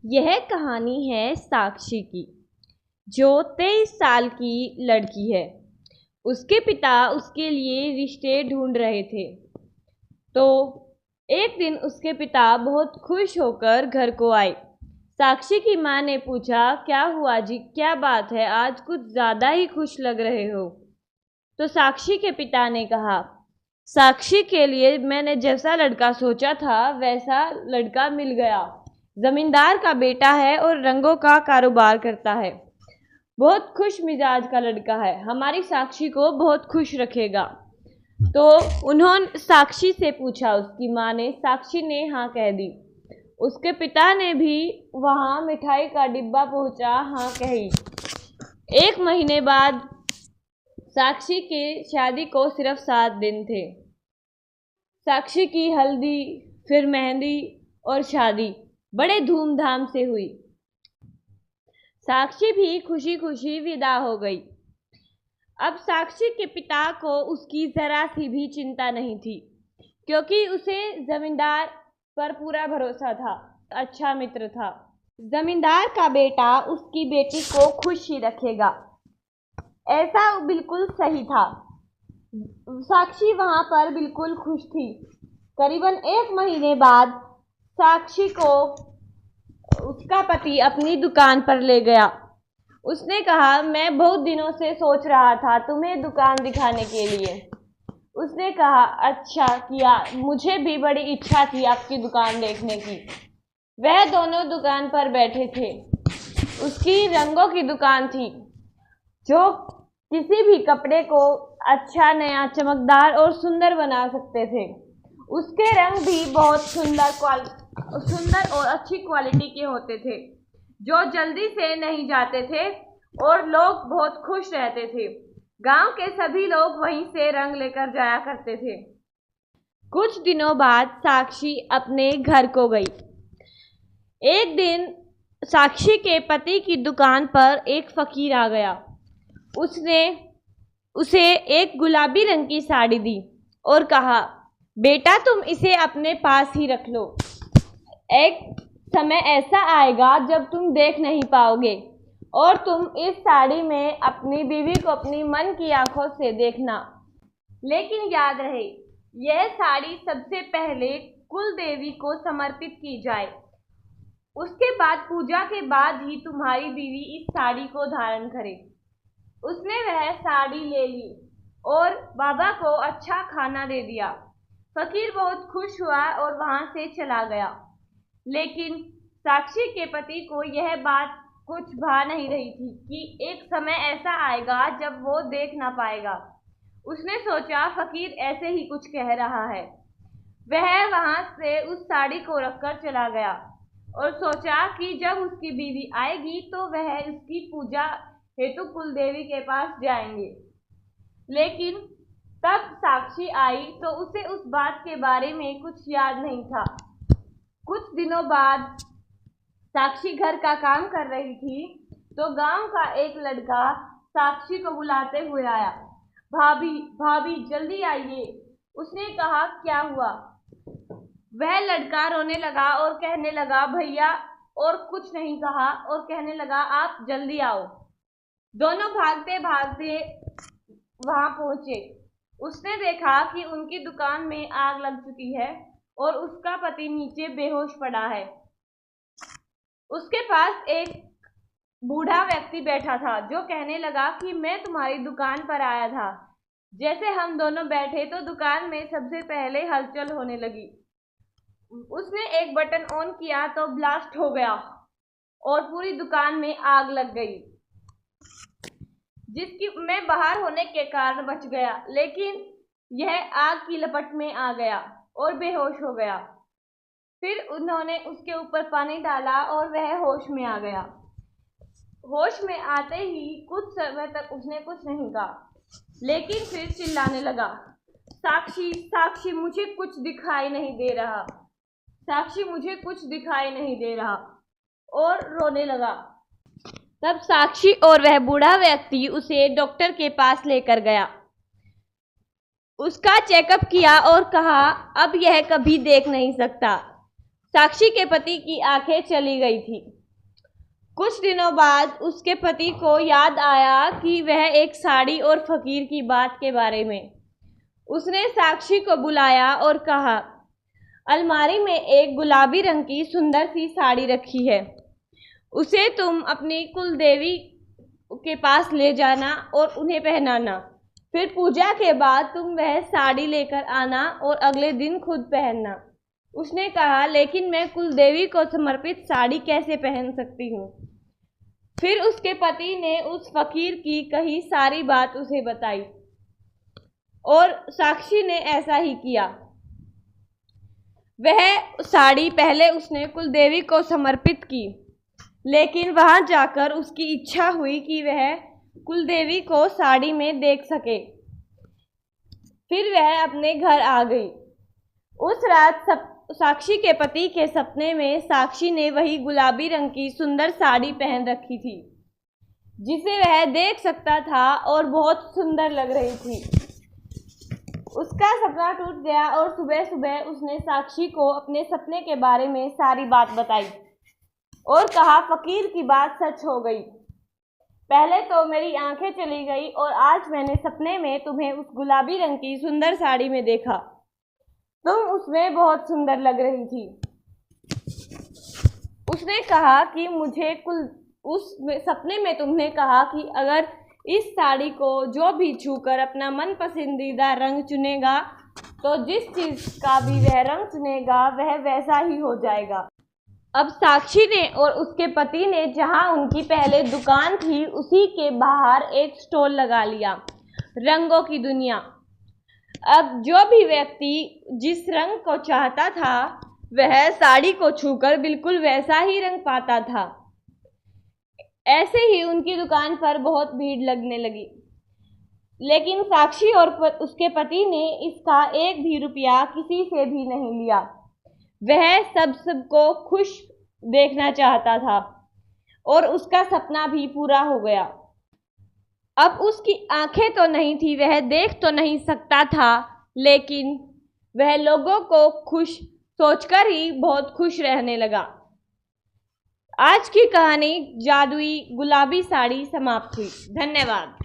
यह कहानी है साक्षी की, जो 23 साल की लड़की है। उसके पिता उसके लिए रिश्ते ढूंढ रहे थे। तो एक दिन उसके पिता बहुत खुश होकर घर को आए। साक्षी की माँ ने पूछा, क्या हुआ जी, क्या बात है, आज कुछ ज़्यादा ही खुश लग रहे हो। तो साक्षी के पिता ने कहा, साक्षी के लिए मैंने जैसा लड़का सोचा था वैसा लड़का मिल गया। जमींदार का बेटा है और रंगों का कारोबार करता है। बहुत खुश मिजाज का लड़का है, हमारी साक्षी को बहुत खुश रखेगा। तो उन्होंने साक्षी से पूछा, उसकी माँ ने। साक्षी ने हाँ कह दी। उसके पिता ने भी वहाँ मिठाई का डिब्बा पहुँचा हाँ कही। 1 महीने बाद साक्षी की शादी को सिर्फ 7 दिन थे। साक्षी की हल्दी, फिर मेहंदी और शादी बड़े धूमधाम से हुई। साक्षी भी खुशी खुशी विदा हो गई। अब साक्षी के पिता को उसकी जरा सी भी चिंता नहीं थी, क्योंकि उसे जमींदार पर पूरा भरोसा था, अच्छा मित्र था। जमींदार का बेटा उसकी बेटी को खुश ही रखेगा, ऐसा बिल्कुल सही था। साक्षी वहां पर बिल्कुल खुश थी। करीबन 1 महीने बाद साक्षी को उसका पति अपनी दुकान पर ले गया। उसने कहा, मैं बहुत दिनों से सोच रहा था तुम्हें दुकान दिखाने के लिए। उसने कहा, अच्छा किया, मुझे भी बड़ी इच्छा थी आपकी दुकान देखने की। वह दोनों दुकान पर बैठे थे। उसकी रंगों की दुकान थी, जो किसी भी कपड़े को अच्छा, नया, चमकदार और सुंदर बना सकते थे। उसके रंग भी बहुत सुंदर और अच्छी क्वालिटी के होते थे, जो जल्दी से नहीं जाते थे और लोग बहुत खुश रहते थे। गांव के सभी लोग वहीं से रंग लेकर जाया करते थे। कुछ दिनों बाद साक्षी अपने घर को गई। एक दिन साक्षी के पति की दुकान पर एक फकीर आ गया। उसने उसे एक गुलाबी रंग की साड़ी दी और कहा, बेटा तुम इसे अपने पास ही रख लो। एक समय ऐसा आएगा जब तुम देख नहीं पाओगे और तुम इस साड़ी में अपनी बीवी को अपनी मन की आंखों से देखना। लेकिन याद रहे, यह साड़ी सबसे पहले कुल देवी को समर्पित की जाए। उसके बाद पूजा के बाद ही तुम्हारी बीवी इस साड़ी को धारण करे। उसने वह साड़ी ले ली और बाबा को अच्छा खाना दे दिया। फकीर बहुत खुश हुआ और वहां से चला गया। लेकिन साक्षी के पति को यह बात कुछ भा नहीं रही थी कि एक समय ऐसा आएगा जब वो देख ना पाएगा। उसने सोचा, फकीर ऐसे ही कुछ कह रहा है। वह वहां से उस साड़ी को रखकर चला गया और सोचा कि जब उसकी बीवी आएगी तो वह उसकी पूजा हेतु कुल देवी के पास जाएंगे। लेकिन तब साक्षी आई तो उसे उस बात के बारे में कुछ याद नहीं था। कुछ दिनों बाद साक्षी घर का काम कर रही थी तो गांव का एक लड़का साक्षी को बुलाते हुए आया। भाभी भाभी जल्दी आइए। उसने कहा, क्या हुआ? वह लड़का रोने लगा और कहने लगा, भैया, और कुछ नहीं कहा और कहने लगा, आप जल्दी आओ। दोनों भागते भागते वहां पहुंचे। उसने देखा कि उनकी दुकान में आग लग चुकी है और उसका पति नीचे बेहोश पड़ा है। उसके पास एक बूढ़ा व्यक्ति बैठा था, जो कहने लगा कि मैं तुम्हारी दुकान पर आया था। जैसे हम दोनों बैठे तो दुकान में सबसे पहले हलचल होने लगी। उसने एक बटन ऑन किया तो ब्लास्ट हो गया और पूरी दुकान में आग लग गई, जिसकी मैं बाहर होने के कारण बच गया। लेकिन यह आग की लपट में आ गया और बेहोश हो गया। फिर उन्होंने उसके ऊपर पानी डाला और वह होश में आ गया। होश में आते ही कुछ समय तक उसने कुछ नहीं कहा, लेकिन फिर चिल्लाने लगा, साक्षी साक्षी मुझे कुछ दिखाई नहीं दे रहा, साक्षी मुझे कुछ दिखाई नहीं दे रहा, और रोने लगा। तब साक्षी और वह बूढ़ा व्यक्ति उसे डॉक्टर के पास लेकर गया। उसका चेकअप किया और कहा, अब यह कभी देख नहीं सकता। साक्षी के पति की आंखें चली गई थी। कुछ दिनों बाद उसके पति को याद आया कि वह एक साड़ी और फकीर की बात के बारे में। उसने साक्षी को बुलाया और कहा, अलमारी में एक गुलाबी रंग की सुंदर सी साड़ी रखी है, उसे तुम अपनी कुलदेवी के पास ले जाना और उन्हें पहनाना। फिर पूजा के बाद तुम वह साड़ी लेकर आना और अगले दिन खुद पहनना। उसने कहा, लेकिन मैं कुलदेवी को समर्पित साड़ी कैसे पहन सकती हूँ? फिर उसके पति ने उस फकीर की कही सारी बात उसे बताई और साक्षी ने ऐसा ही किया। वह साड़ी पहले उसने कुलदेवी को समर्पित की, लेकिन वहां जाकर उसकी इच्छा हुई कि वह कुलदेवी को साड़ी में देख सके। फिर वह अपने घर आ गई। उस रात साक्षी के पति के सपने में साक्षी ने वही गुलाबी रंग की सुंदर साड़ी पहन रखी थी, जिसे वह देख सकता था और बहुत सुंदर लग रही थी। उसका सपना टूट गया और सुबह सुबह उसने साक्षी को अपने सपने के बारे में सारी बात बताई और कहा, फकीर की बात सच हो गई। पहले तो मेरी आंखें चली गई और आज मैंने सपने में तुम्हें उस गुलाबी रंग की सुंदर साड़ी में देखा। तुम उसमें बहुत सुंदर लग रही थी। उसने कहा कि उस सपने में तुमने कहा कि अगर इस साड़ी को जो भी छूकर अपना मन पसंदीदा रंग चुनेगा तो जिस चीज़ का भी वह रंग चुनेगा वह वैसा ही हो जाएगा। अब साक्षी ने और उसके पति ने जहां उनकी पहले दुकान थी उसी के बाहर एक स्टॉल लगा लिया, रंगों की दुनिया। अब जो भी व्यक्ति जिस रंग को चाहता था वह साड़ी को छूकर बिल्कुल वैसा ही रंग पाता था। ऐसे ही उनकी दुकान पर बहुत भीड़ लगने लगी, लेकिन साक्षी और उसके पति ने इसका एक भी रुपया किसी से भी नहीं लिया। वह सबको खुश देखना चाहता था और उसका सपना भी पूरा हो गया। अब उसकी आंखें तो नहीं थी, वह देख तो नहीं सकता था, लेकिन वह लोगों को खुश सोचकर ही बहुत खुश रहने लगा। आज की कहानी जादुई गुलाबी साड़ी समाप्त हुई। धन्यवाद।